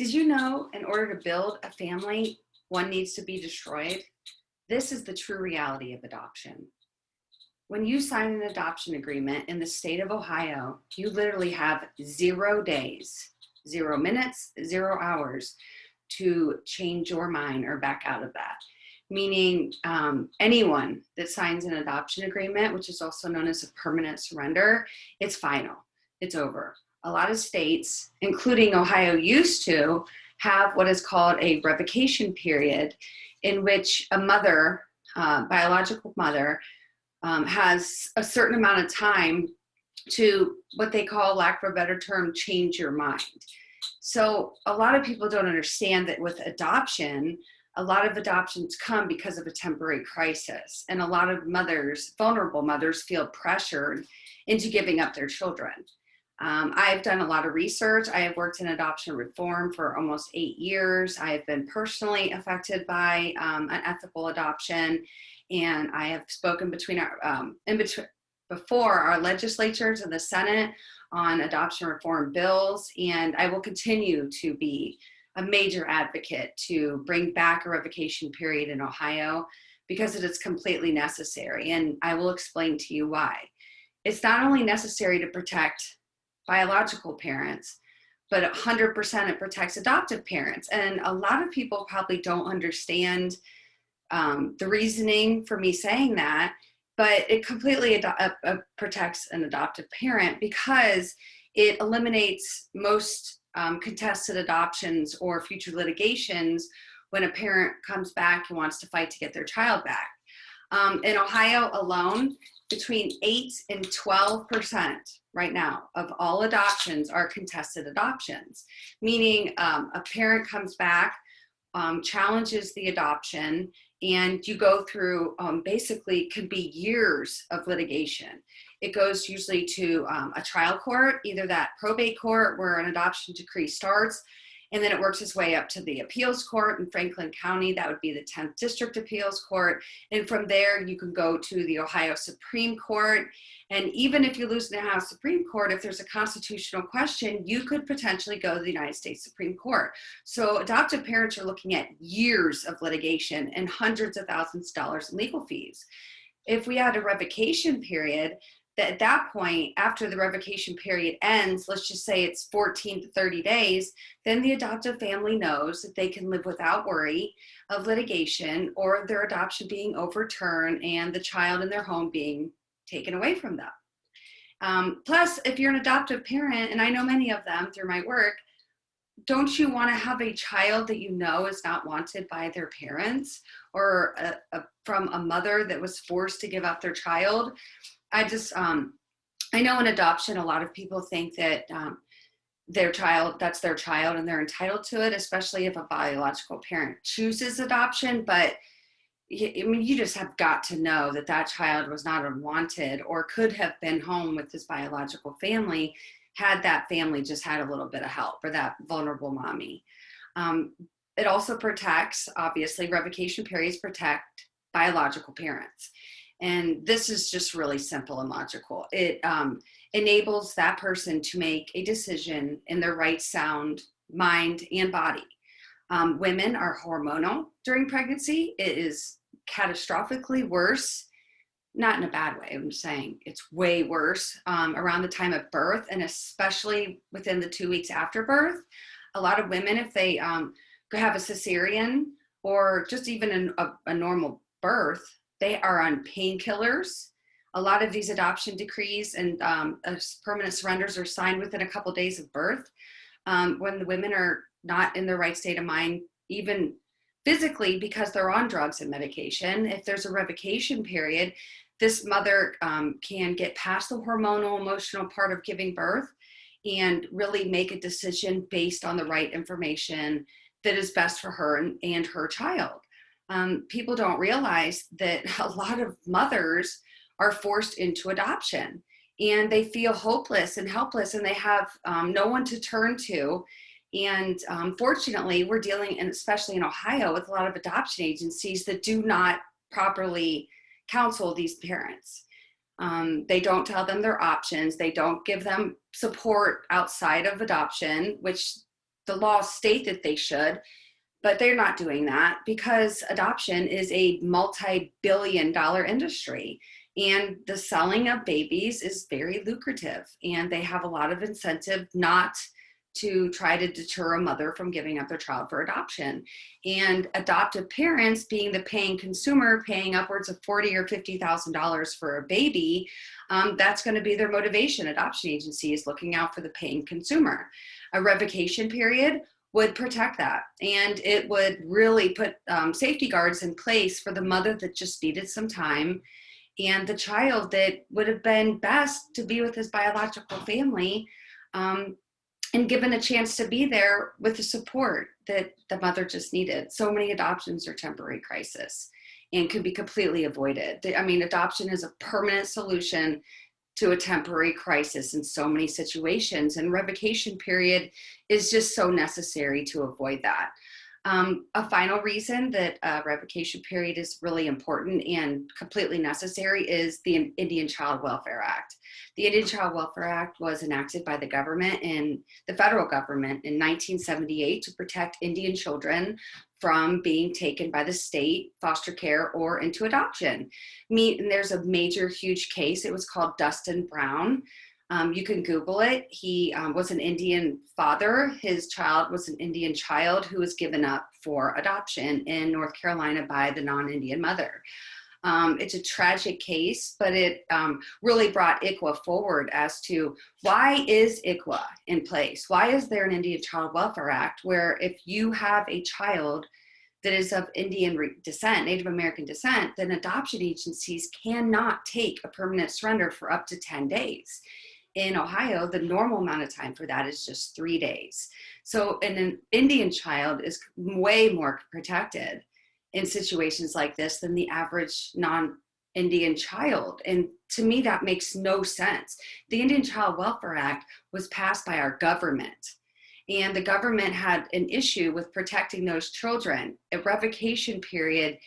Did you know in order to build a family, one needs to be destroyed? This is the true reality of adoption. When you sign an adoption agreement in the state of Ohio, you literally have 0 days, 0 minutes, 0 hours to change your mind or back out of that. Meaning anyone that signs an adoption agreement, which is also known as a permanent surrender, it's final, it's over. A lot of states, including Ohio, used to have what is called a revocation period in which a mother, biological mother, has a certain amount of time to what they call, lack of a better term, change your mind. So a lot of people don't understand that with adoption, a lot of adoptions come because of a temporary crisis. And a lot of mothers, vulnerable mothers, feel pressured into giving up their children. I've done a lot of research. I have worked in adoption reform for almost 8 years. I have been personally affected by unethical adoption. And I have spoken before our legislatures and the Senate on adoption reform bills. And I will continue to be a major advocate to bring back a revocation period in Ohio because it is completely necessary. And I will explain to you why. It's not only necessary to protect biological parents, but 100% it protects adoptive parents. And a lot of people probably don't understand the reasoning for me saying that, but it completely protects an adoptive parent because it eliminates most contested adoptions or future litigations when a parent comes back and wants to fight to get their child back. In Ohio alone, between 8 and 12% right now of all adoptions are contested adoptions, meaning a parent comes back, challenges the adoption, and you go through basically could be years of litigation. It goes usually to a trial court, either that probate court where an adoption decree starts, and then it works its way up to the appeals court in Franklin County. That would be the 10th District Appeals Court. And from there, you can go to the Ohio Supreme Court. And even if you lose in the Ohio Supreme Court, if there's a constitutional question, you could potentially go to the United States Supreme Court. So adoptive parents are looking at years of litigation and hundreds of thousands of dollars in legal fees. If we had a revocation period, that at that point, after the revocation period ends, let's just say it's 14 to 30 days, then the adoptive family knows that they can live without worry of litigation or their adoption being overturned and the child in their home being taken away from them. Plus, if you're an adoptive parent, and I know many of them through my work, don't you want to have a child that you know is not wanted by their parents or from a mother that was forced to give up their child? I know in adoption, a lot of people think that that's their child and they're entitled to it, especially if a biological parent chooses adoption. But I mean, you just have got to know that that child was not unwanted or could have been home with his biological family had that family just had a little bit of help for that vulnerable mommy. It also protects, obviously, revocation periods protect biological parents. And this is just really simple and logical. It enables that person to make a decision in their right sound mind and body. Women are hormonal during pregnancy. It is catastrophically worse, not in a bad way. I'm saying it's way worse around the time of birth, and especially within the 2 weeks after birth. A lot of women, if they have a cesarean or just even a normal birth, they are on painkillers. A lot of these adoption decrees and permanent surrenders are signed within a couple days of birth. When the women are not in the right state of mind, even physically, because they're on drugs and medication. If there's a revocation period, this mother can get past the hormonal, emotional part of giving birth and really make a decision based on the right information that is best for her and her child. People don't realize that a lot of mothers are forced into adoption and they feel hopeless and helpless and they have no one to turn to. And fortunately, we're dealing, and especially in Ohio, with a lot of adoption agencies that do not properly counsel these parents. They don't tell them their options. They don't give them support outside of adoption, which the laws state that they should, but they're not doing that because adoption is a multi-billion-dollar industry. And the selling of babies is very lucrative, and they have a lot of incentive not to try to deter a mother from giving up their child for adoption. And adoptive parents, being the paying consumer, paying upwards of $40,000 or $50,000 for a baby, that's going to be their motivation. Adoption agency is looking out for the paying consumer. A revocation period would protect that, and it would really put safety guards in place for the mother that just needed some time, and the child that would have been best to be with his biological family, and given a chance to be there with the support that the mother just needed. So many adoptions are temporary crisis and could be completely avoided. I mean, adoption is a permanent solution to a temporary crisis in so many situations, and revocation period is just so necessary to avoid that. A final reason that revocation period is really important and completely necessary is the Indian Child Welfare Act. The Indian Child Welfare Act was enacted by the government and the federal government in 1978 to protect Indian children from being taken by the state, foster care, or into adoption. And there's a major, huge case. It was called Dustin Brown. You can Google it. He was an Indian father. His child was an Indian child who was given up for adoption in North Carolina by the non-Indian mother. It's a tragic case, but it really brought ICWA forward as to why is ICWA in place? Why is there an Indian Child Welfare Act where if you have a child that is of Indian descent, Native American descent, then adoption agencies cannot take a permanent surrender for up to 10 days. In Ohio, the normal amount of time for that is just 3 days. So an Indian child is way more protected in situations like this than the average non-Indian child. And to me, that makes no sense. The Indian Child Welfare Act was passed by our government, and the government had an issue with protecting those children. A revocation period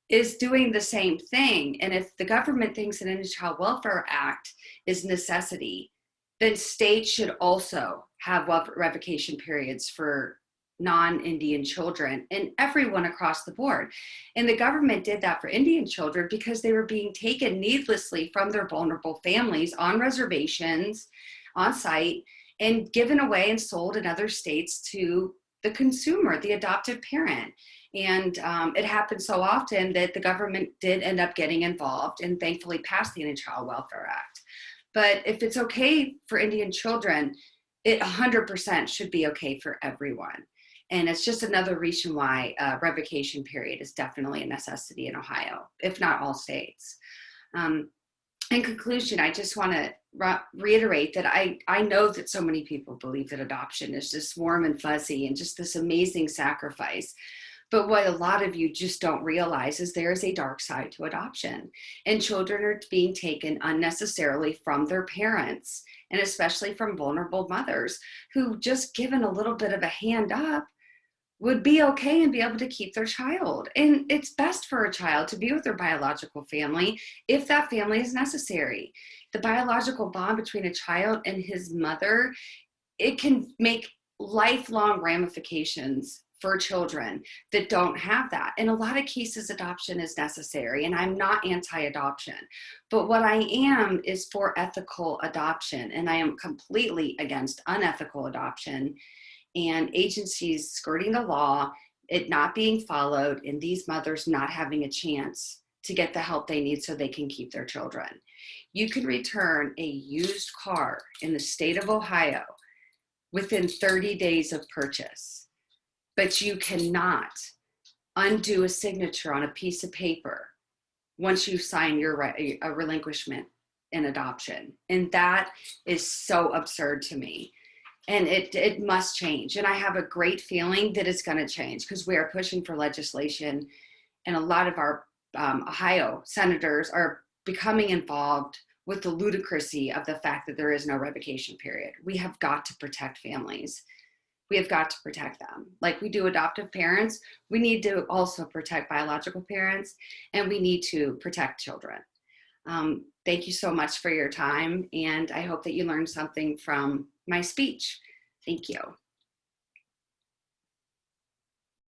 is doing the same thing. And if the government thinks an Indian Child Welfare Act is necessity, then states should also have revocation periods for non-Indian children and everyone across the board. And the government did that for Indian children because they were being taken needlessly from their vulnerable families on reservations, on site, and given away and sold in other states to the consumer, the adoptive parent. And it happened so often that the government did end up getting involved and thankfully passed the Indian Child Welfare Act. But if it's okay for Indian children, it 100% should be okay for everyone. And it's just another reason why revocation period is definitely a necessity in Ohio, if not all states. In conclusion, I just want to reiterate that I know that so many people believe that adoption is just warm and fuzzy and just this amazing sacrifice. But what a lot of you just don't realize is there is a dark side to adoption, and children are being taken unnecessarily from their parents, and especially from vulnerable mothers who, just given a little bit of a hand up, would be okay and be able to keep their child. And it's best for a child to be with their biological family if that family is necessary. The biological bond between a child and his mother, it can make lifelong ramifications for children that don't have that. In a lot of cases, adoption is necessary, and I'm not anti-adoption. But what I am is for ethical adoption, and I am completely against unethical adoption and agencies skirting the law, it not being followed, and these mothers not having a chance to get the help they need so they can keep their children. You can return a used car in the state of Ohio within 30 days of purchase, but you cannot undo a signature on a piece of paper once you sign a relinquishment in adoption. And that is so absurd to me. And it must change. And I have a great feeling that it's going to change because we are pushing for legislation. And a lot of our Ohio senators are becoming involved with the ludicrousy of the fact that there is no revocation period. We have got to protect families. We have got to protect them. Like we do adoptive parents, we need to also protect biological parents, and we need to protect children. Thank you so much for your time, and I hope that you learned something from my speech. Thank you.